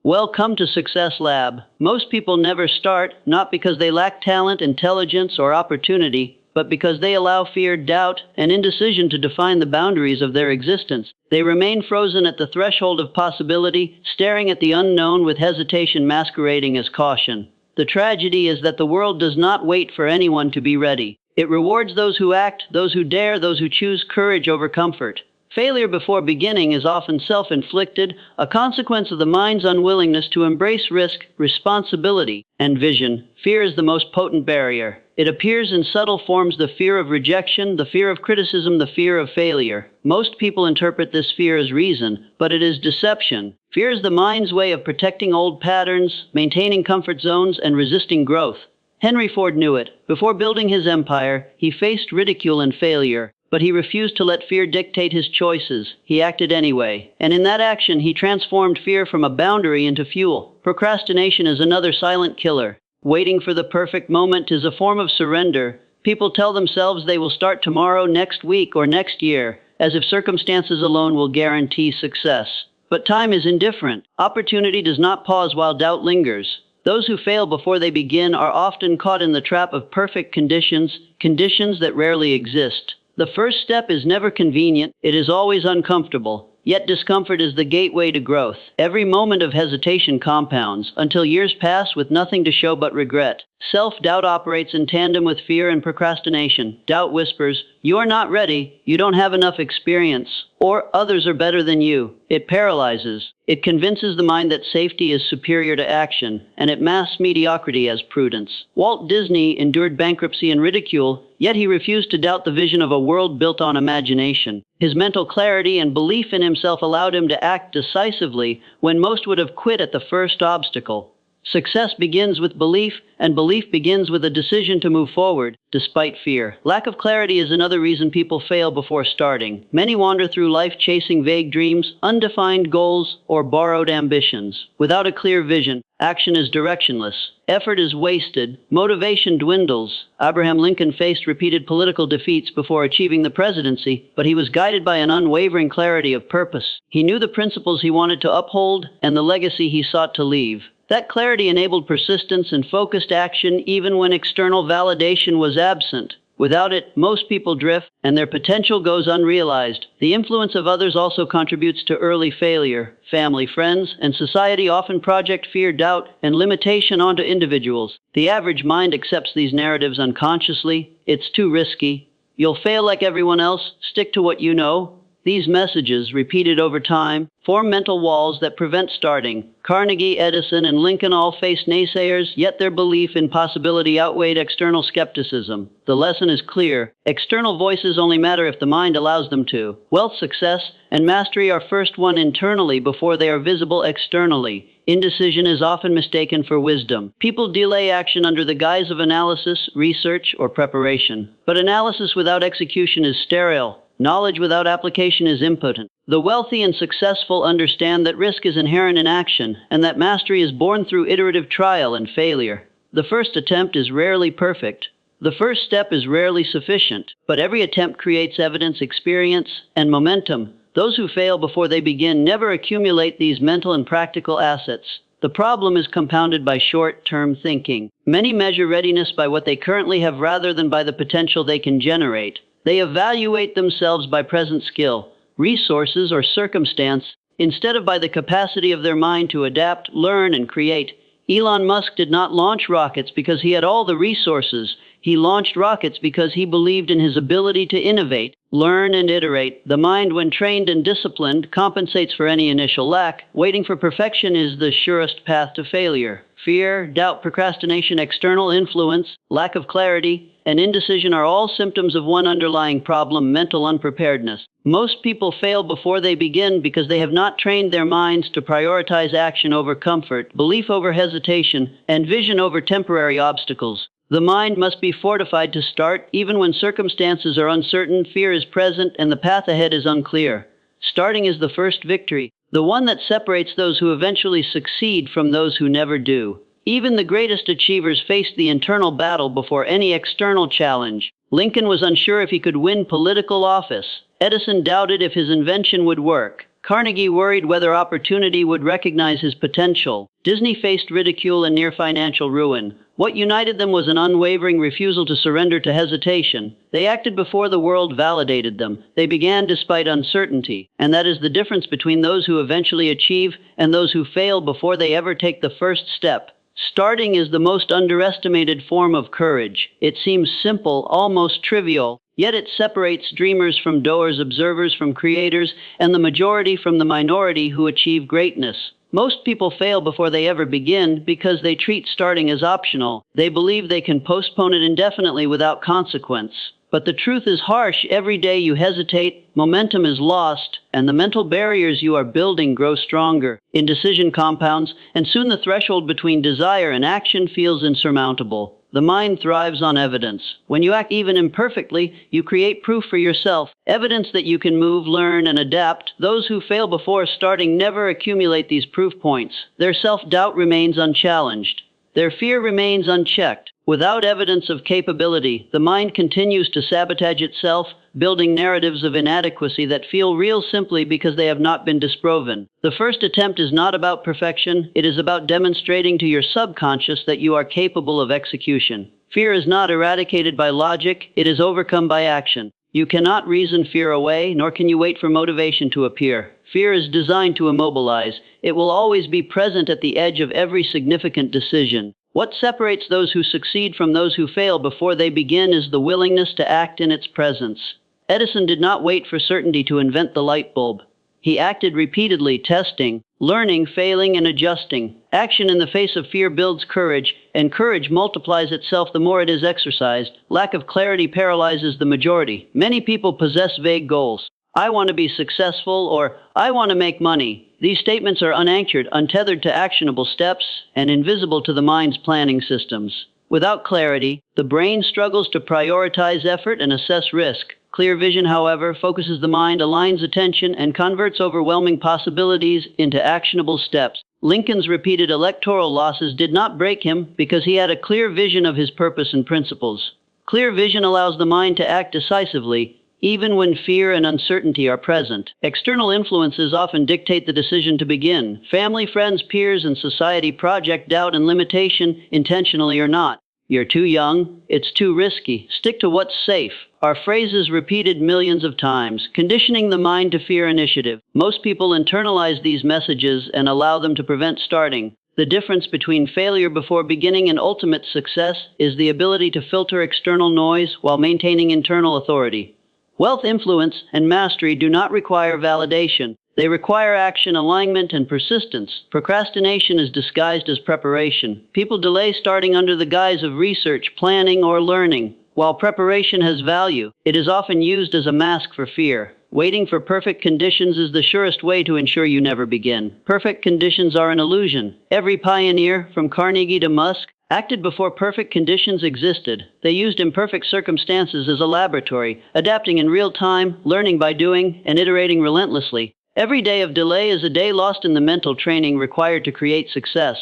Welcome to Success Lab. Most people never start, not because they lack talent, intelligence, or opportunity, but because they allow fear, doubt, and indecision to define the boundaries of their existence. They remain frozen at the threshold of possibility, staring at the unknown with hesitation masquerading as caution. The tragedy is that the world does not wait for anyone to be ready. It rewards those who act, those who dare, those who choose courage over comfort. Failure before beginning is often self-inflicted, a consequence of the mind's unwillingness to embrace risk, responsibility, and vision. Fear is the most potent barrier. It appears in subtle forms: the fear of rejection, the fear of criticism, the fear of failure. Most people interpret this fear as reason, but it is deception. Fear is the mind's way of protecting old patterns, maintaining comfort zones, and resisting growth. Henry Ford knew it. Before building his empire, he faced ridicule and failure. But he refused to let fear dictate his choices. He acted anyway. And in that action, he transformed fear from a boundary into fuel. Procrastination is another silent killer. Waiting for the perfect moment is a form of surrender. People tell themselves they will start tomorrow, next week, or next year, as if circumstances alone will guarantee success. But time is indifferent. Opportunity does not pause while doubt lingers. Those who fail before they begin are often caught in the trap of perfect conditions, conditions that rarely exist. The first step is never convenient, it is always uncomfortable, yet discomfort is the gateway to growth. Every moment of hesitation compounds, until years pass with nothing to show but regret. Self-doubt operates in tandem with fear and procrastination. Doubt whispers, "You are not ready, you don't have enough experience," or "Others are better than you." It paralyzes. It convinces the mind that safety is superior to action, and it masks mediocrity as prudence. Walt Disney endured bankruptcy and ridicule, yet he refused to doubt the vision of a world built on imagination. His mental clarity and belief in himself allowed him to act decisively when most would have quit at the first obstacle. Success begins with belief, and belief begins with a decision to move forward, despite fear. Lack of clarity is another reason people fail before starting. Many wander through life chasing vague dreams, undefined goals, or borrowed ambitions. Without a clear vision, action is directionless. Effort is wasted. Motivation dwindles. Abraham Lincoln faced repeated political defeats before achieving the presidency, but he was guided by an unwavering clarity of purpose. He knew the principles he wanted to uphold and the legacy he sought to leave. That clarity enabled persistence and focused action even when external validation was absent. Without it, most people drift, and their potential goes unrealized. The influence of others also contributes to early failure. Family, friends, and society often project fear, doubt, and limitation onto individuals. The average mind accepts these narratives unconsciously. It's too risky. You'll fail like everyone else. Stick to what you know. These messages, repeated over time, form mental walls that prevent starting. Carnegie, Edison, and Lincoln all faced naysayers, yet their belief in possibility outweighed external skepticism. The lesson is clear. External voices only matter if the mind allows them to. Wealth, success, and mastery are first won internally before they are visible externally. Indecision is often mistaken for wisdom. People delay action under the guise of analysis, research, or preparation. But analysis without execution is sterile. Knowledge without application is impotent. The wealthy and successful understand that risk is inherent in action, and that mastery is born through iterative trial and failure. The first attempt is rarely perfect. The first step is rarely sufficient, but every attempt creates evidence, experience, and momentum. Those who fail before they begin never accumulate these mental and practical assets. The problem is compounded by short-term thinking. Many measure readiness by what they currently have rather than by the potential they can generate. They evaluate themselves by present skill, resources, or circumstance, instead of by the capacity of their mind to adapt, learn, and create. Elon Musk did not launch rockets because he had all the resources. He launched rockets because he believed in his ability to innovate, learn, and iterate. The mind, when trained and disciplined, compensates for any initial lack. Waiting for perfection is the surest path to failure. Fear, doubt, procrastination, external influence, lack of clarity, and indecision are all symptoms of one underlying problem: mental unpreparedness. Most people fail before they begin because they have not trained their minds to prioritize action over comfort, belief over hesitation, and vision over temporary obstacles. The mind must be fortified to start, even when circumstances are uncertain, fear is present, and the path ahead is unclear. Starting is the first victory, the one that separates those who eventually succeed from those who never do. Even the greatest achievers faced the internal battle before any external challenge. Lincoln was unsure if he could win political office. Edison doubted if his invention would work. Carnegie worried whether opportunity would recognize his potential. Disney faced ridicule and near financial ruin. What united them was an unwavering refusal to surrender to hesitation. They acted before the world validated them. They began despite uncertainty. And that is the difference between those who eventually achieve and those who fail before they ever take the first step. Starting is the most underestimated form of courage. It seems simple, almost trivial, yet it separates dreamers from doers, observers from creators, and the majority from the minority who achieve greatness. Most people fail before they ever begin because they treat starting as optional. They believe they can postpone it indefinitely without consequence. But the truth is harsh. Every day you hesitate, momentum is lost, and the mental barriers you are building grow stronger. Indecision compounds, and soon the threshold between desire and action feels insurmountable. The mind thrives on evidence. When you act even imperfectly, you create proof for yourself, evidence that you can move, learn, and adapt. Those who fail before starting never accumulate these proof points. Their self-doubt remains unchallenged. Their fear remains unchecked. Without evidence of capability, the mind continues to sabotage itself, building narratives of inadequacy that feel real simply because they have not been disproven. The first attempt is not about perfection, it is about demonstrating to your subconscious that you are capable of execution. Fear is not eradicated by logic, it is overcome by action. You cannot reason fear away, nor can you wait for motivation to appear. Fear is designed to immobilize. It will always be present at the edge of every significant decision. What separates those who succeed from those who fail before they begin is the willingness to act in its presence. Edison did not wait for certainty to invent the light bulb. He acted repeatedly, testing, learning, failing, and adjusting. Action in the face of fear builds courage, and courage multiplies itself the more it is exercised. Lack of clarity paralyzes the majority. Many people possess vague goals. I want to be successful, or I want to make money. These statements are unanchored, untethered to actionable steps, and invisible to the mind's planning systems. Without clarity, the brain struggles to prioritize effort and assess risk. Clear vision, however, focuses the mind, aligns attention, and converts overwhelming possibilities into actionable steps. Lincoln's repeated electoral losses did not break him because he had a clear vision of his purpose and principles. Clear vision allows the mind to act decisively, even when fear and uncertainty are present. External influences often dictate the decision to begin. Family, friends, peers, and society project doubt and limitation, intentionally or not. You're too young, it's too risky, stick to what's safe, are phrases repeated millions of times, conditioning the mind to fear initiative. Most people internalize these messages and allow them to prevent starting. The difference between failure before beginning and ultimate success is the ability to filter external noise while maintaining internal authority. Wealth, influence, and mastery do not require validation. They require action, alignment, and persistence. Procrastination is disguised as preparation. People delay starting under the guise of research, planning, or learning. While preparation has value, it is often used as a mask for fear. Waiting for perfect conditions is the surest way to ensure you never begin. Perfect conditions are an illusion. Every pioneer, from Carnegie to Musk, acted before perfect conditions existed. They used imperfect circumstances as a laboratory, adapting in real time, learning by doing, and iterating relentlessly. Every day of delay is a day lost in the mental training required to create success.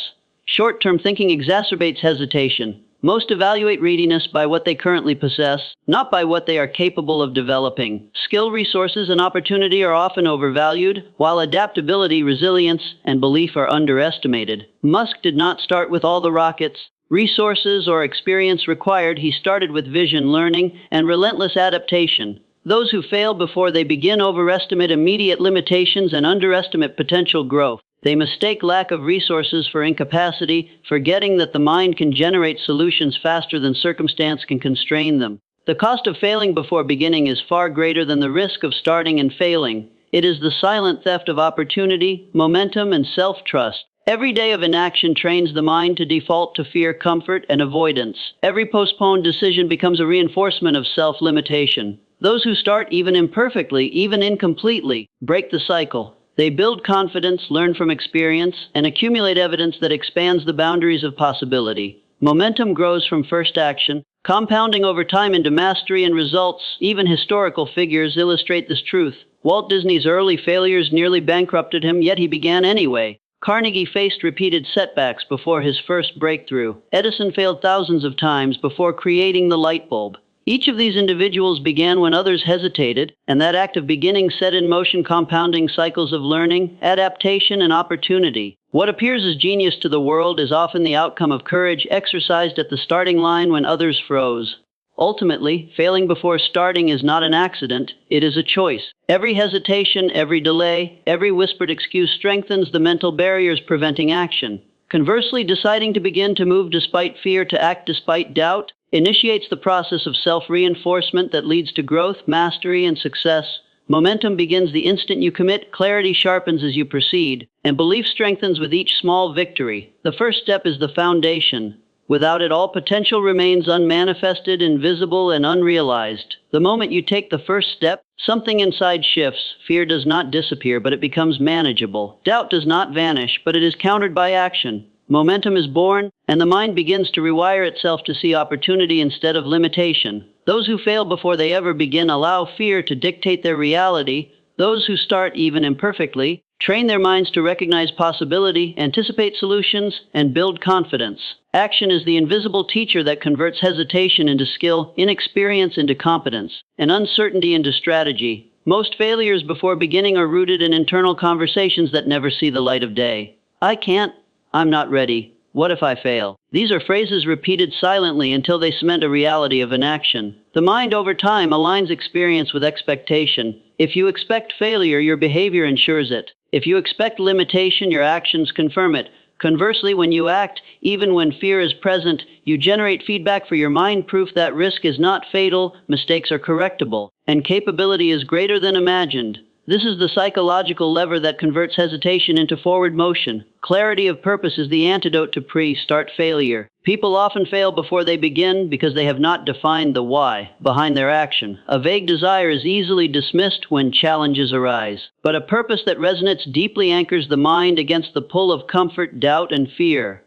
Short-term thinking exacerbates hesitation. Most evaluate readiness by what they currently possess, not by what they are capable of developing. Skill, resources, and opportunity are often overvalued, while adaptability, resilience, and belief are underestimated. Musk did not start with all the rockets, resources, or experience required. He started with vision, learning, and relentless adaptation. Those who fail before they begin overestimate immediate limitations and underestimate potential growth. They mistake lack of resources for incapacity, forgetting that the mind can generate solutions faster than circumstance can constrain them. The cost of failing before beginning is far greater than the risk of starting and failing. It is the silent theft of opportunity, momentum, and self-trust. Every day of inaction trains the mind to default to fear, comfort, and avoidance. Every postponed decision becomes a reinforcement of self-limitation. Those who start even imperfectly, even incompletely, break the cycle. They build confidence, learn from experience, and accumulate evidence that expands the boundaries of possibility. Momentum grows from first action, compounding over time into mastery and results. Even historical figures illustrate this truth. Walt Disney's early failures nearly bankrupted him, yet he began anyway. Carnegie faced repeated setbacks before his first breakthrough. Edison failed thousands of times before creating the light bulb. Each of these individuals began when others hesitated, and that act of beginning set in motion compounding cycles of learning, adaptation, and opportunity. What appears as genius to the world is often the outcome of courage exercised at the starting line when others froze. Ultimately, failing before starting is not an accident, it is a choice. Every hesitation, every delay, every whispered excuse strengthens the mental barriers preventing action. Conversely, deciding to begin to move despite fear, to act despite doubt, initiates the process of self-reinforcement that leads to growth, mastery, and success. Momentum begins the instant you commit, clarity sharpens as you proceed, and belief strengthens with each small victory. The first step is the foundation. Without it, all potential remains unmanifested, invisible, and unrealized. The moment you take the first step, something inside shifts. Fear does not disappear, but it becomes manageable. Doubt does not vanish, but it is countered by action. Momentum is born, and the mind begins to rewire itself to see opportunity instead of limitation. Those who fail before they ever begin allow fear to dictate their reality. Those who start, even imperfectly, train their minds to recognize possibility, anticipate solutions, and build confidence. Action is the invisible teacher that converts hesitation into skill, inexperience into competence, and uncertainty into strategy. Most failures before beginning are rooted in internal conversations that never see the light of day. I can't. I'm not ready. What if I fail? These are phrases repeated silently until they cement a reality of inaction. The mind over time aligns experience with expectation. If you expect failure, your behavior ensures it. If you expect limitation, your actions confirm it. Conversely, when you act, even when fear is present, you generate feedback for your mind, proof that risk is not fatal, mistakes are correctable, and capability is greater than imagined. This is the psychological lever that converts hesitation into forward motion. Clarity of purpose is the antidote to pre-start failure. People often fail before they begin because they have not defined the why behind their action. A vague desire is easily dismissed when challenges arise, but a purpose that resonates deeply anchors the mind against the pull of comfort, doubt, and fear.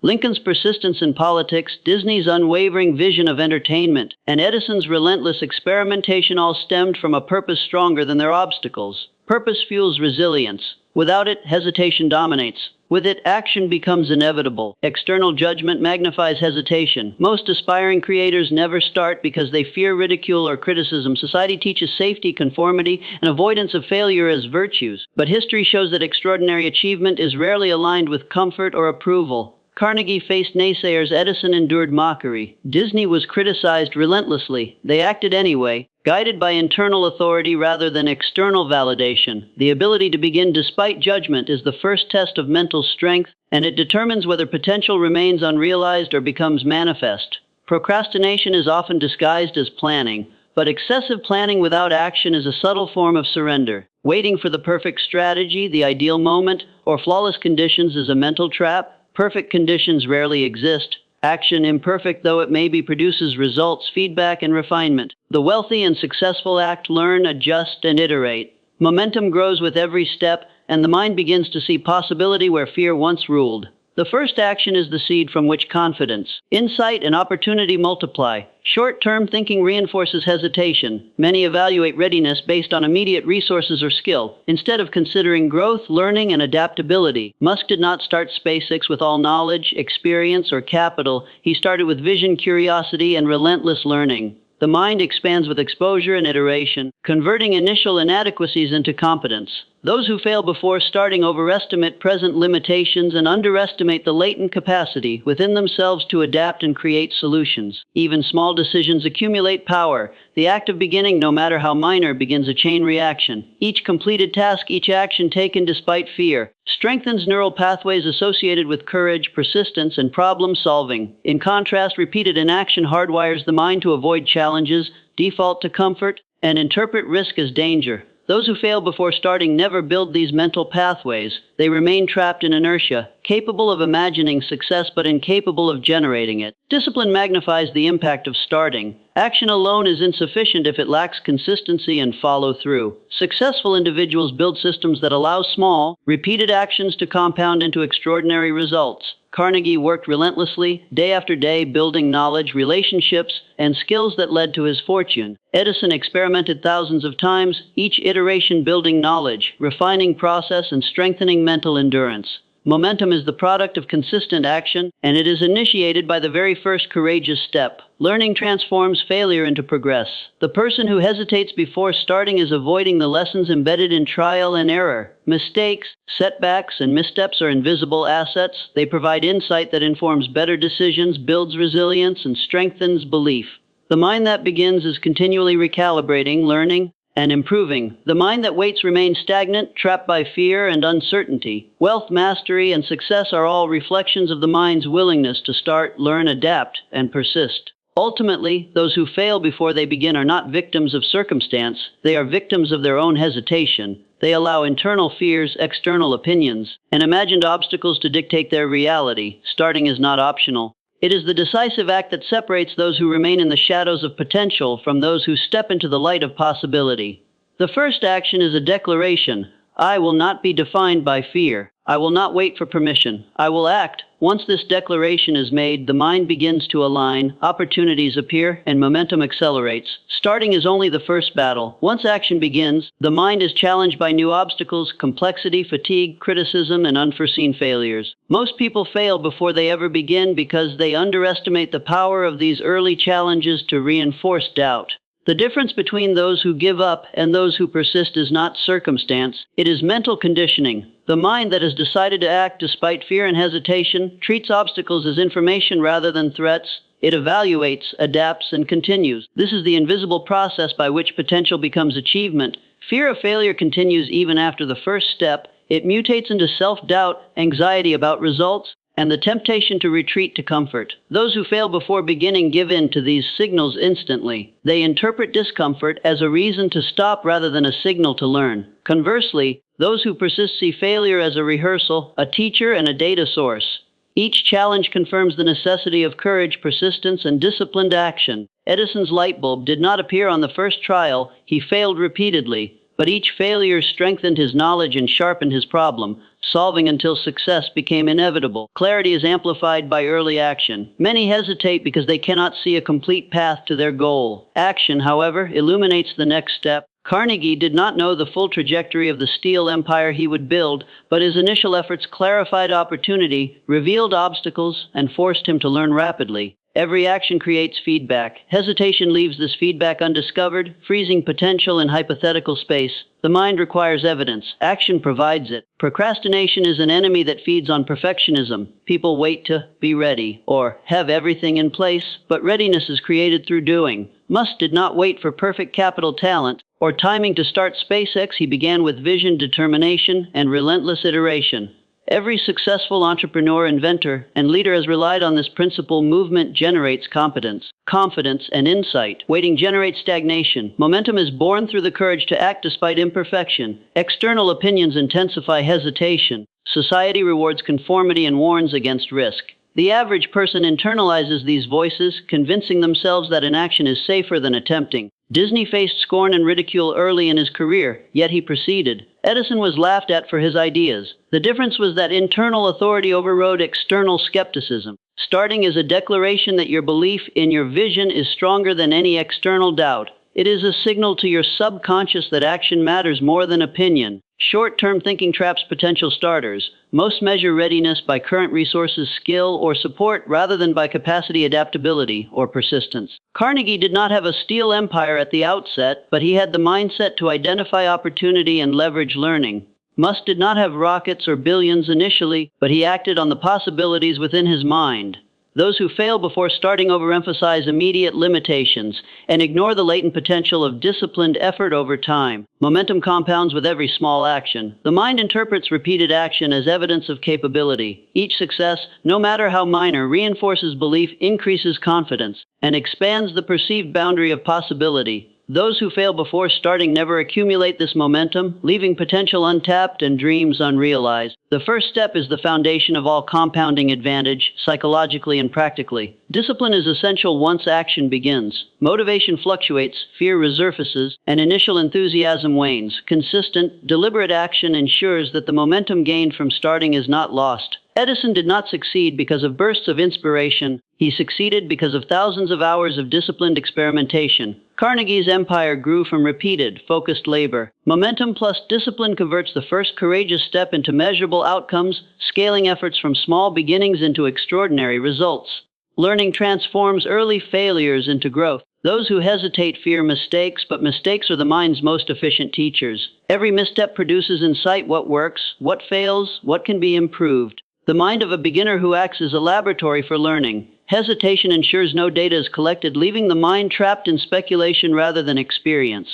Lincoln's persistence in politics, Disney's unwavering vision of entertainment, and Edison's relentless experimentation all stemmed from a purpose stronger than their obstacles. Purpose fuels resilience. Without it, hesitation dominates. With it, action becomes inevitable. External judgment magnifies hesitation. Most aspiring creators never start because they fear ridicule or criticism. Society teaches safety, conformity, and avoidance of failure as virtues. But history shows that extraordinary achievement is rarely aligned with comfort or approval. Carnegie faced naysayers, Edison endured mockery. Disney was criticized relentlessly. They acted anyway, guided by internal authority rather than external validation. The ability to begin despite judgment is the first test of mental strength, and it determines whether potential remains unrealized or becomes manifest. Procrastination is often disguised as planning, but excessive planning without action is a subtle form of surrender. Waiting for the perfect strategy, the ideal moment, or flawless conditions is a mental trap. Perfect conditions rarely exist. Action, imperfect though it may be, produces results, feedback, and refinement. The wealthy and successful act, learn, adjust, and iterate. Momentum grows with every step, and the mind begins to see possibility where fear once ruled. The first action is the seed from which confidence, insight, and opportunity multiply. Short-term thinking reinforces hesitation. Many evaluate readiness based on immediate resources or skill, instead of considering growth, learning, and adaptability. Musk did not start SpaceX with all knowledge, experience, or capital. He started with vision, curiosity, and relentless learning. The mind expands with exposure and iteration, converting initial inadequacies into competence. Those who fail before starting overestimate present limitations and underestimate the latent capacity within themselves to adapt and create solutions. Even small decisions accumulate power. The act of beginning, no matter how minor, begins a chain reaction. Each completed task, each action taken despite fear, strengthens neural pathways associated with courage, persistence, and problem solving. In contrast, repeated inaction hardwires the mind to avoid challenges, default to comfort, and interpret risk as danger. Those who fail before starting never build these mental pathways. They remain trapped in inertia, capable of imagining success but incapable of generating it. Discipline magnifies the impact of starting. Action alone is insufficient if it lacks consistency and follow-through. Successful individuals build systems that allow small, repeated actions to compound into extraordinary results. Carnegie worked relentlessly, day after day, building knowledge, relationships, and skills that led to his fortune. Edison experimented thousands of times, each iteration building knowledge, refining process, and strengthening mental endurance. Momentum is the product of consistent action, and it is initiated by the very first courageous step. Learning transforms failure into progress. The person who hesitates before starting is avoiding the lessons embedded in trial and error. Mistakes, setbacks, and missteps are invisible assets. They provide insight that informs better decisions, builds resilience, and strengthens belief. The mind that begins is continually recalibrating, learning, and improving. The mind that waits remains stagnant, trapped by fear and uncertainty. Wealth, mastery, and success are all reflections of the mind's willingness to start, learn, adapt, and persist. Ultimately, those who fail before they begin are not victims of circumstance, they are victims of their own hesitation. They allow internal fears, external opinions, and imagined obstacles to dictate their reality. Starting is not optional. It is the decisive act that separates those who remain in the shadows of potential from those who step into the light of possibility. The first action is a declaration. I will not be defined by fear. I will not wait for permission. I will act. Once this declaration is made, the mind begins to align, opportunities appear, and momentum accelerates. Starting is only the first battle. Once action begins, the mind is challenged by new obstacles, complexity, fatigue, criticism, and unforeseen failures. Most people fail before they ever begin because they underestimate the power of these early challenges to reinforce doubt. The difference between those who give up and those who persist is not circumstance, it is mental conditioning. The mind that has decided to act despite fear and hesitation treats obstacles as information rather than threats. It evaluates, adapts, and continues. This is the invisible process by which potential becomes achievement. Fear of failure continues even after the first step. It mutates into self-doubt, anxiety about results, and the temptation to retreat to comfort. Those who fail before beginning give in to these signals instantly. They interpret discomfort as a reason to stop rather than a signal to learn. Conversely, those who persist see failure as a rehearsal, a teacher, and a data source. Each challenge confirms the necessity of courage, persistence, and disciplined action. Edison's light bulb did not appear on the first trial. He failed repeatedly, but each failure strengthened his knowledge and sharpened his problem, solving until success became inevitable. Clarity is amplified by early action. Many hesitate because they cannot see a complete path to their goal. Action, however, illuminates the next step. Carnegie did not know the full trajectory of the steel empire he would build, but his initial efforts clarified opportunity, revealed obstacles, and forced him to learn rapidly. Every action creates feedback. Hesitation leaves this feedback undiscovered, freezing potential in hypothetical space. The mind requires evidence. Action provides it. Procrastination is an enemy that feeds on perfectionism. People wait to be ready or have everything in place, but readiness is created through doing. Musk did not wait for perfect capital talent or timing to start SpaceX. He began with vision, determination, and relentless iteration. Every successful entrepreneur, inventor, and leader has relied on this principle. Movement generates competence, confidence, and insight. Waiting generates stagnation. Momentum is born through the courage to act despite imperfection. External opinions intensify hesitation. Society rewards conformity and warns against risk. The average person internalizes these voices, convincing themselves that inaction is safer than attempting. Disney faced scorn and ridicule early in his career, yet he proceeded. Edison was laughed at for his ideas. The difference was that internal authority overrode external skepticism. Starting is a declaration that your belief in your vision is stronger than any external doubt. It is a signal to your subconscious that action matters more than opinion. Short-term thinking traps potential starters. Most measure readiness by current resources, skill, or support rather than by capacity, adaptability, or persistence. Carnegie did not have a steel empire at the outset, but he had the mindset to identify opportunity and leverage learning. Musk did not have rockets or billions initially, but he acted on the possibilities within his mind. Those who fail before starting overemphasize immediate limitations and ignore the latent potential of disciplined effort over time. Momentum compounds with every small action. The mind interprets repeated action as evidence of capability. Each success, no matter how minor, reinforces belief, increases confidence, and expands the perceived boundary of possibility. Those who fail before starting never accumulate this momentum, leaving potential untapped and dreams unrealized. The first step is the foundation of all compounding advantage, psychologically and practically. Discipline is essential once action begins. Motivation fluctuates, fear resurfaces, and initial enthusiasm wanes. Consistent, deliberate action ensures that the momentum gained from starting is not lost. Edison did not succeed because of bursts of inspiration. He succeeded because of thousands of hours of disciplined experimentation. Carnegie's empire grew from repeated, focused labor. Momentum plus discipline converts the first courageous step into measurable outcomes, scaling efforts from small beginnings into extraordinary results. Learning transforms early failures into growth. Those who hesitate fear mistakes, but mistakes are the mind's most efficient teachers. Every misstep produces insight: what works, what fails, what can be improved. The mind of a beginner who acts as a laboratory for learning. Hesitation ensures no data is collected, leaving the mind trapped in speculation rather than experience.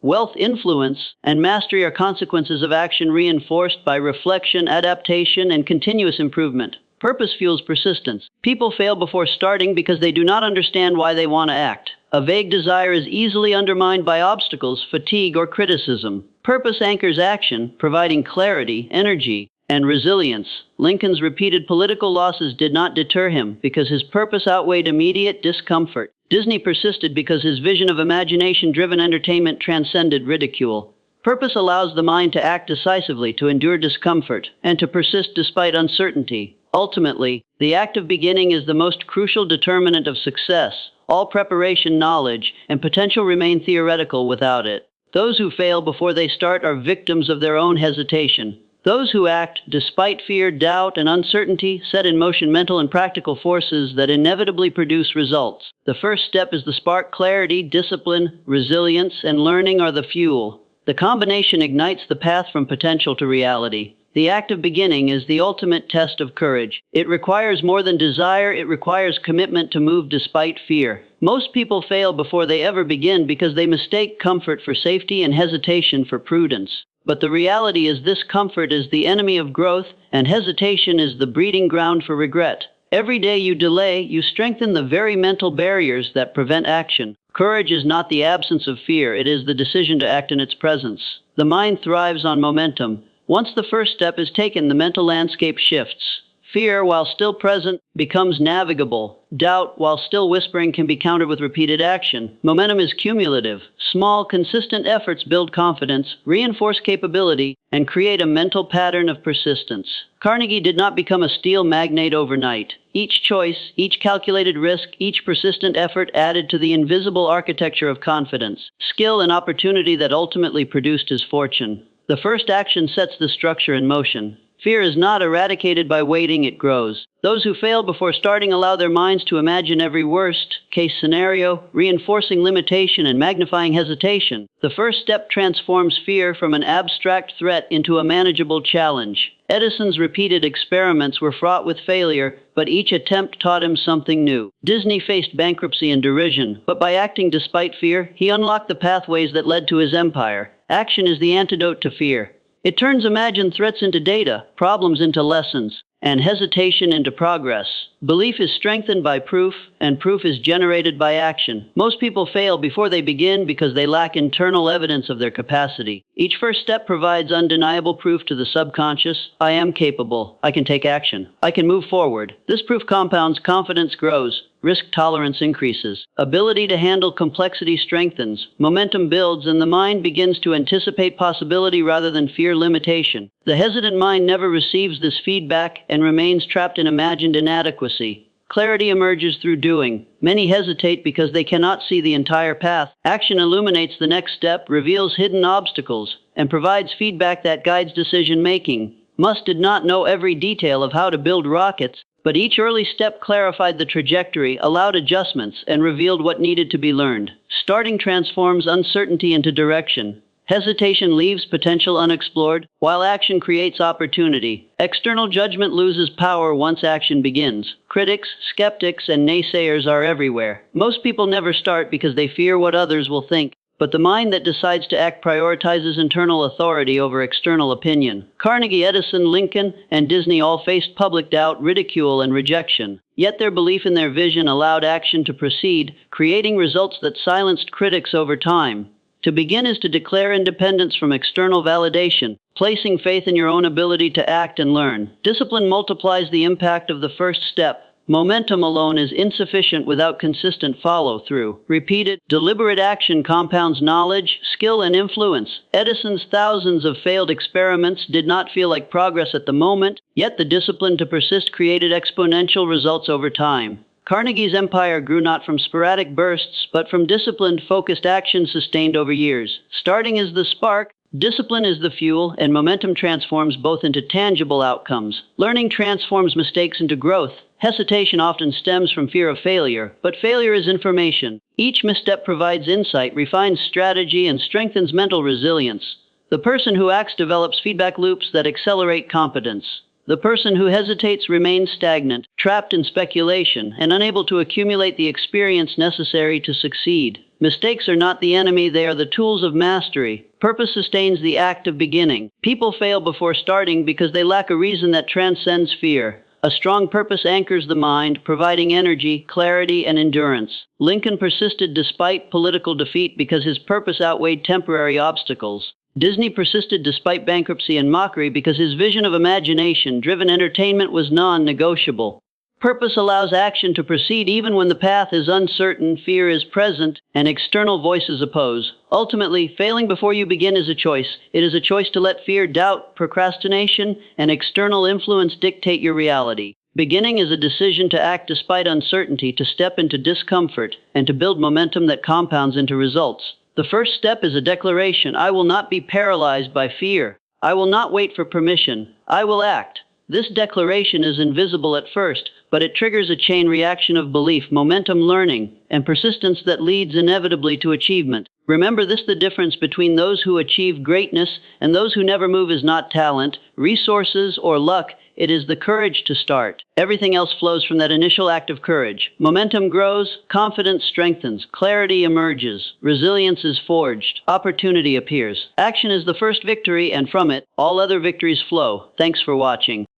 Wealth, influence, and mastery are consequences of action reinforced by reflection, adaptation, and continuous improvement. Purpose fuels persistence. People fail before starting because they do not understand why they want to act. A vague desire is easily undermined by obstacles, fatigue, or criticism. Purpose anchors action, providing clarity, energy, and resilience. Lincoln's repeated political losses did not deter him because his purpose outweighed immediate discomfort. Disney persisted because his vision of imagination-driven entertainment transcended ridicule. Purpose allows the mind to act decisively, to endure discomfort, and to persist despite uncertainty. Ultimately, the act of beginning is the most crucial determinant of success. All preparation, knowledge, and potential remain theoretical without it. Those who fail before they start are victims of their own hesitation. Those who act, despite fear, doubt, and uncertainty, set in motion mental and practical forces that inevitably produce results. The first step is the spark. Clarity, discipline, resilience, and learning are the fuel. The combination ignites the path from potential to reality. The act of beginning is the ultimate test of courage. It requires more than desire, it requires commitment to move despite fear. Most people fail before they ever begin because they mistake comfort for safety and hesitation for prudence. But the reality is this: comfort is the enemy of growth, and hesitation is the breeding ground for regret. Every day you delay, you strengthen the very mental barriers that prevent action. Courage is not the absence of fear, it is the decision to act in its presence. The mind thrives on momentum. Once the first step is taken, the mental landscape shifts. Fear, while still present, becomes navigable. Doubt, while still whispering, can be countered with repeated action. Momentum is cumulative. Small, consistent efforts build confidence, reinforce capability, and create a mental pattern of persistence. Carnegie did not become a steel magnate overnight. Each choice, each calculated risk, each persistent effort added to the invisible architecture of confidence, skill, and opportunity that ultimately produced his fortune. The first action sets the structure in motion. Fear is not eradicated by waiting, it grows. Those who fail before starting allow their minds to imagine every worst-case scenario, reinforcing limitation and magnifying hesitation. The first step transforms fear from an abstract threat into a manageable challenge. Edison's repeated experiments were fraught with failure, but each attempt taught him something new. Disney faced bankruptcy and derision, but by acting despite fear, he unlocked the pathways that led to his empire. Action is the antidote to fear. It turns imagined threats into data, problems into lessons, and hesitation into progress. Belief is strengthened by proof, and proof is generated by action. Most people fail before they begin because they lack internal evidence of their capacity. Each first step provides undeniable proof to the subconscious. I am capable. I can take action. I can move forward. This proof compounds, confidence grows. Risk tolerance increases. Ability to handle complexity strengthens. Momentum builds, and the mind begins to anticipate possibility rather than fear limitation. The hesitant mind never receives this feedback and remains trapped in imagined inadequacy. Clarity emerges through doing. Many hesitate because they cannot see the entire path. Action illuminates the next step, reveals hidden obstacles, and provides feedback that guides decision-making. Musk did not know every detail of how to build rockets, but each early step clarified the trajectory, allowed adjustments, and revealed what needed to be learned. Starting transforms uncertainty into direction. Hesitation leaves potential unexplored, while action creates opportunity. External judgment loses power once action begins. Critics, skeptics, and naysayers are everywhere. Most people never start because they fear what others will think. But the mind that decides to act prioritizes internal authority over external opinion. Carnegie, Edison, Lincoln, and Disney all faced public doubt, ridicule, and rejection. Yet their belief in their vision allowed action to proceed, creating results that silenced critics over time. To begin is to declare independence from external validation, placing faith in your own ability to act and learn. Discipline multiplies the impact of the first step. Momentum alone is insufficient without consistent follow-through. Repeated, deliberate action compounds knowledge, skill, and influence. Edison's thousands of failed experiments did not feel like progress at the moment, yet the discipline to persist created exponential results over time. Carnegie's empire grew not from sporadic bursts, but from disciplined, focused action sustained over years. Starting is the spark, discipline is the fuel, and momentum transforms both into tangible outcomes. Learning transforms mistakes into growth. Hesitation often stems from fear of failure, but failure is information. Each misstep provides insight, refines strategy, and strengthens mental resilience. The person who acts develops feedback loops that accelerate competence. The person who hesitates remains stagnant, trapped in speculation, and unable to accumulate the experience necessary to succeed. Mistakes are not the enemy, they are the tools of mastery. Purpose sustains the act of beginning. People fail before starting because they lack a reason that transcends fear. A strong purpose anchors the mind, providing energy, clarity, and endurance. Lincoln persisted despite political defeat because his purpose outweighed temporary obstacles. Disney persisted despite bankruptcy and mockery because his vision of imagination-driven entertainment was non-negotiable. Purpose allows action to proceed even when the path is uncertain, fear is present, and external voices oppose. Ultimately, failing before you begin is a choice. It is a choice to let fear, doubt, procrastination, and external influence dictate your reality. Beginning is a decision to act despite uncertainty, to step into discomfort, and to build momentum that compounds into results. The first step is a declaration: I will not be paralyzed by fear. I will not wait for permission. I will act. This declaration is invisible at first, but it triggers a chain reaction of belief, momentum, learning, and persistence that leads inevitably to achievement. Remember this: the difference between those who achieve greatness and those who never move is not talent, resources, or luck. It is the courage to start. Everything else flows from that initial act of courage. Momentum grows, confidence strengthens, clarity emerges, resilience is forged, opportunity appears. Action is the first victory, and from it, all other victories flow. Thanks for watching.